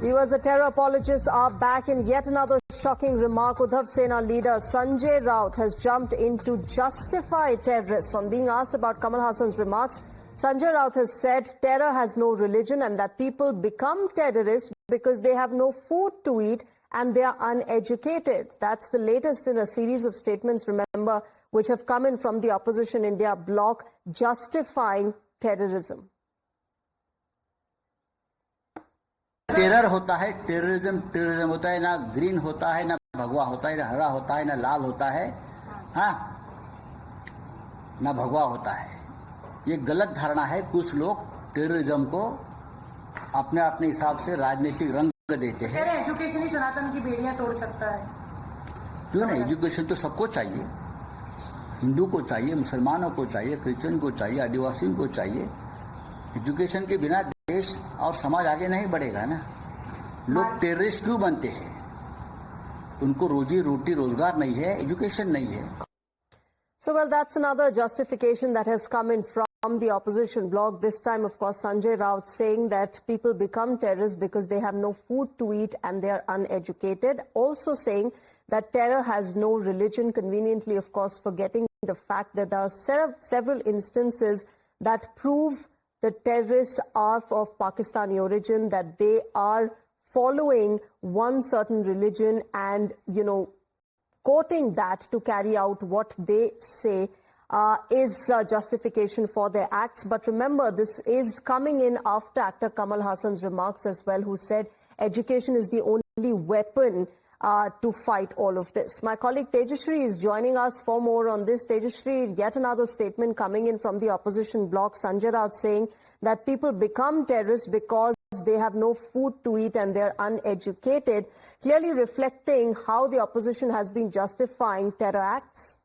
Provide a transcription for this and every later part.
Viewers, the terror apologists are back in yet another shocking remark. Uddhav Sena leader Sanjay Raut has jumped in to justify terrorists. On being asked about Kamal Hassan's remarks, Sanjay Raut has said terror has no religion and that people become terrorists because they have no food to eat and they are uneducated. That's the latest in a series of statements, remember, which have come in from the opposition India bloc justifying terrorism. Terror होता है, terrorism होता है, ना green होता है, ना भगवा होता है, ना हरा होता है, ना लाल होता है, हाँ, ना भगवा होता है। ये गलत धारणा है। कुछ लोग टेररिज्म को अपने अपने हिसाब से राजनीतिक रंग देते हैं। एजुकेशन ही सनातन की बेड़ियां तोड़ सकता है। क्यों नहीं? एजुकेशन तो सबको चाहिए, हिंदू को चाहिए, मुसलमानों को चाहिए, क्रिश्चियन को चाहिए, आदिवासियों को चाहिए। एजुकेशन के बिना देश और समाज आगे नहीं बढ़ेगा ना। लोग टेररिस्ट क्यों बनते हैं? उनको रोजी रोटी रोजगार नहीं है, एजुकेशन नहीं है। So, well, that's another justification that has come in from the opposition bloc. This time, of course, Sanjay Raut saying that people become terrorists because they have no food to eat and they are uneducated. Also saying that terror has no religion, conveniently, of course, forgetting the fact that there are several instances that prove the terrorists are of Pakistani origin, that they are following one certain religion and, you know, quoting that to carry out what they say is justification for their acts. But remember, this is coming in after actor Kamal Hassan's remarks as well, who said education is the only weapon to fight all of this. My colleague Tejashree is joining us for more on this. Tejashree, yet another statement coming in from the opposition bloc, Sanjay Raut saying that people become terrorists because they have no food to eat and they're uneducated, clearly reflecting how the opposition has been justifying terror acts.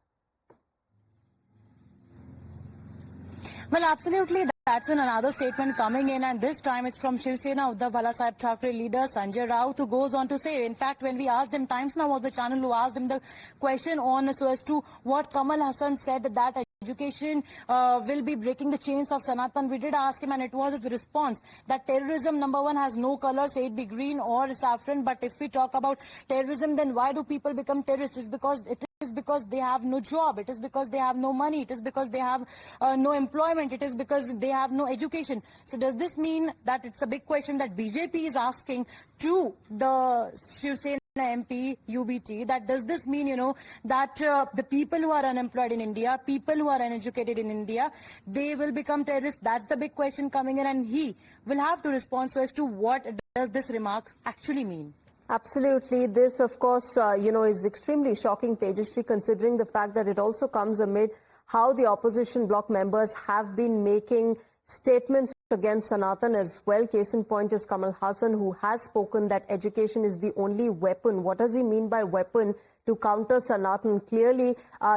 Well, absolutely. That's another statement coming in, and this time it's from Shiv Sena, Uddhav Sahib Thackeray leader Sanjay Raut, who goes on to say, in fact, when we asked him, Times Now was the channel who asked him the question on so as to what Kamal Hassan said that education will be breaking the chains of Sanatan. We did ask him, and it was his response that terrorism, number one, has no color, say it be green or saffron. But if we talk about terrorism, then why do people become terrorists? It is because they have no job. It is because they have no money. It is because they have no employment. It is because they have no education. So does this mean that it's a big question that BJP is asking to the Shiv Sena MP, UBT, that does this mean, you know, that the people who are unemployed in India, people who are uneducated in India, they will become terrorists? That's the big question coming in, and he will have to respond so as to what does this remarks actually mean. Absolutely. This, of course, you know, is extremely shocking, Tejashree, considering the fact that it also comes amid how the opposition bloc members have been making statements against Sanatan as well. Case in point is Kamal Hassan, who has spoken that education is the only weapon. What does he mean by weapon to counter Sanatan? Clearly,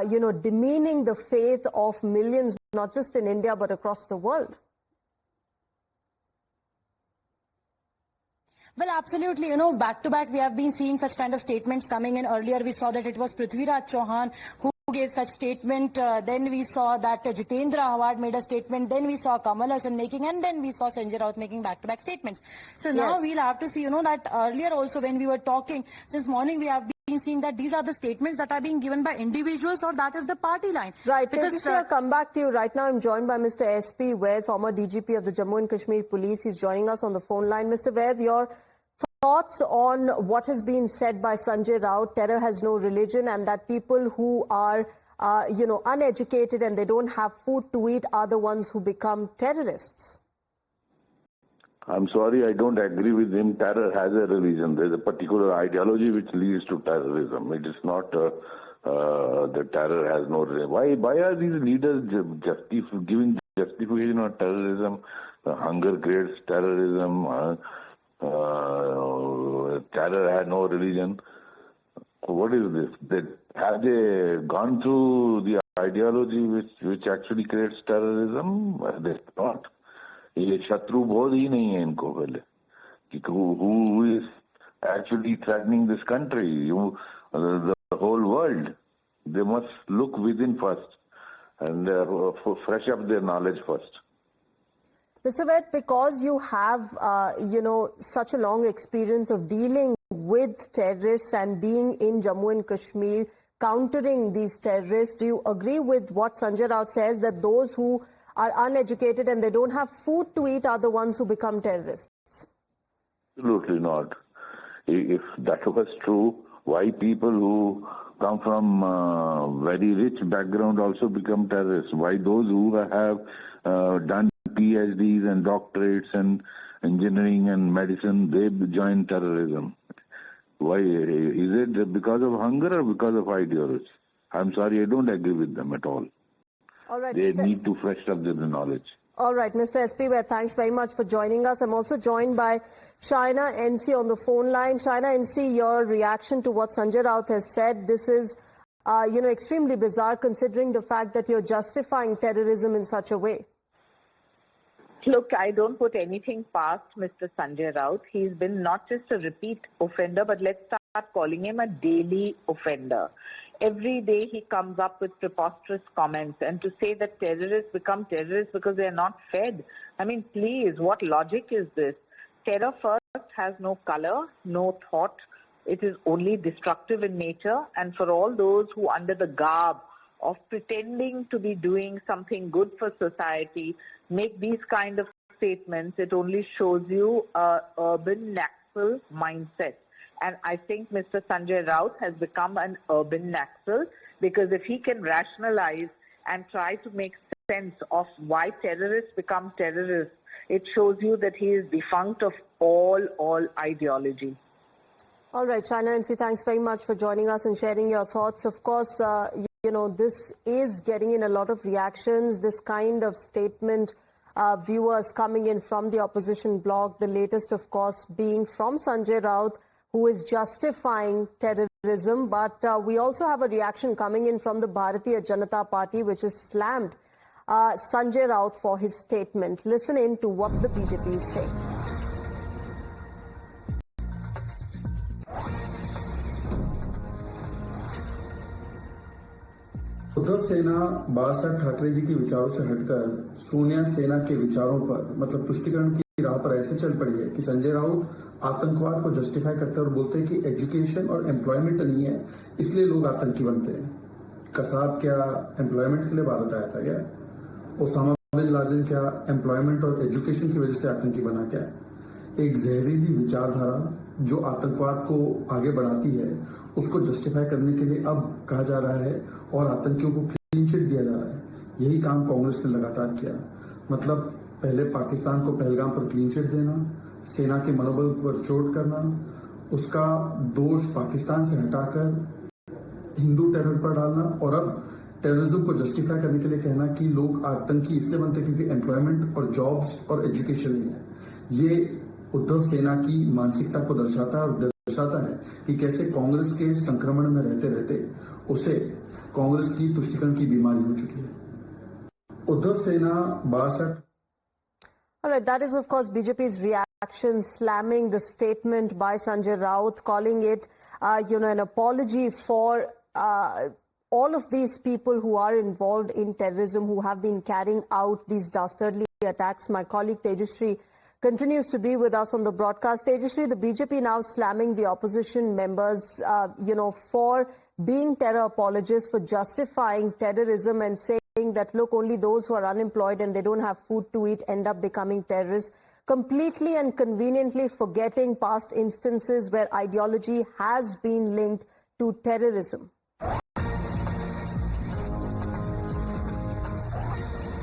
you know, demeaning the faith of millions, not just in India, but across the world. Well, absolutely. You know, back to back, we have been seeing such kind of statements coming in. Earlier, we saw that it was Prithviraj Chauhan who gave such statement. Then we saw that Jitendra Hawad made a statement. Then we saw Kamal Hassan making, and then we saw Sanjay Raut making back-to-back statements. So now we'll have to see, you know, that earlier also when we were talking, since morning we have been seeing that these are the statements that are being given by individuals, or that is the party line. Right. Because I'll come back to you. Right now I'm joined by Mr. S.P. Vaid, former DGP of the Jammu and Kashmir Police. He's joining us on the phone line. Mr. Vaid, your thoughts on what has been said by Sanjay Raut, terror has no religion, and that people who are, you know, uneducated and they don't have food to eat are the ones who become terrorists? I'm sorry, I don't agree with him. Terror has a religion. There's a particular ideology which leads to terrorism. It is not the terror has no religion. Why are these leaders giving justification on terrorism? Hunger creates terrorism. Terror had no religion. What is this? Have they gone through the ideology which actually creates terrorism? They not. ये शत्रु बोध ही नहीं है इनको पहले कि who is actually threatening this country, the whole world. They must look within first and fresh up their knowledge first. Mr. Raut, because you have, such a long experience of dealing with terrorists and being in Jammu and Kashmir, countering these terrorists, do you agree with what Sanjay Raut says, that those who are uneducated and they don't have food to eat are the ones who become terrorists? Absolutely not. If that was true, why people who come from very rich background also become terrorists? Why those who have done PhDs and doctorates and engineering and medicine, they join terrorism? Why? Is it because of hunger or because of ideology? I'm sorry, I don't agree with them at all. All right, They need to fresh up their knowledge. All right, Mr. SP, thanks very much for joining us. I'm also joined by Shaina NC on the phone line. Shaina NC, your reaction to what Sanjay Raut has said. This is, extremely bizarre considering the fact that you're justifying terrorism in such a way. Look, I don't put anything past Mr. Sanjay Raut. He's been not just a repeat offender, but let's start calling him a daily offender. Every day he comes up with preposterous comments, and to say that terrorists become terrorists because they're not fed. I mean, please, what logic is this? Terror first has no color, no thought. It is only destructive in nature, and for all those who under the garb of pretending to be doing something good for society make these kind of statements, it only shows you an urban Naxal mindset. And I think Mr. Sanjay Raut has become an urban Naxal, because if he can rationalize and try to make sense of why terrorists become terrorists, it shows you that he is defunct of all ideology. All right, Shaina NC, thanks very much for joining us and sharing your thoughts. Of course, this is getting in a lot of reactions, this kind of statement, viewers coming in from the opposition bloc, the latest, of course, being from Sanjay Raut, who is justifying terrorism. But we also have a reaction coming in from the Bharatiya Janata Party, which has slammed Sanjay Raut for his statement. Listen in to what the BJP is saying. Uddhav सेना बाला साहब ठाकरे जी के विचारों से हटकर सोनिया सेना के विचारों पर, मतलब तुष्टिकरण की राह पर ऐसे चल पड़ी है कि संजय राउत आतंकवाद को जस्टिफाई करते हैं और बोलते हैं कि एजुकेशन और एम्प्लॉयमेंट नहीं है, इसलिए लोग आतंकी बनते हैं। कसाब क्या एम्प्लॉयमेंट के लिए भारत आया था क्या? ओसामा बिन लादेन क्या एम्प्लॉयमेंट और एजुकेशन की वजह से आतंकी बना क्या? एक जहरीली विचारधारा जो आतंकवाद को आगे बढ़ाती है, उसको जस्टिफाई करने के लिए अब कहा जा रहा है और आतंकियों को क्लीन चिट दिया जा रहा है। यही काम कांग्रेस ने लगातार किया। मतलब पहले पाकिस्तान को पहलगाम पर क्लीन चिट देना, सेना के मनोबल पर चोट करना, उसका दोष पाकिस्तान से हटाकर हिंदू टेरर पर डालना, और अब टेररिज्म को जस्टिफाई करने के लिए कहना कि लोग आतंकी इसलिए बनते क्योंकि एम्प्लॉयमेंट और जॉब्स और एजुकेशन नहीं है। ये उद्धव सेना की मानसिकता को दर्शाता है और दर्शाता है कि कैसे कांग्रेस के संक्रमण में रहते रहते उसे कांग्रेस की तुष्टिकरण की बीमारी हो चुकी है। उद्धव सेना बड़ा सा। All right, that is of course BJP's reaction, slamming the statement by Sanjay Raut, calling it, an apology for all of these people who are involved in terrorism, who have been carrying out these dastardly attacks. My colleague Tejashree continues to be with us on the broadcast. Tejashree, the BJP now slamming the opposition members, for being terror apologists, for justifying terrorism and saying that, look, only those who are unemployed and they don't have food to eat end up becoming terrorists, completely and conveniently forgetting past instances where ideology has been linked to terrorism.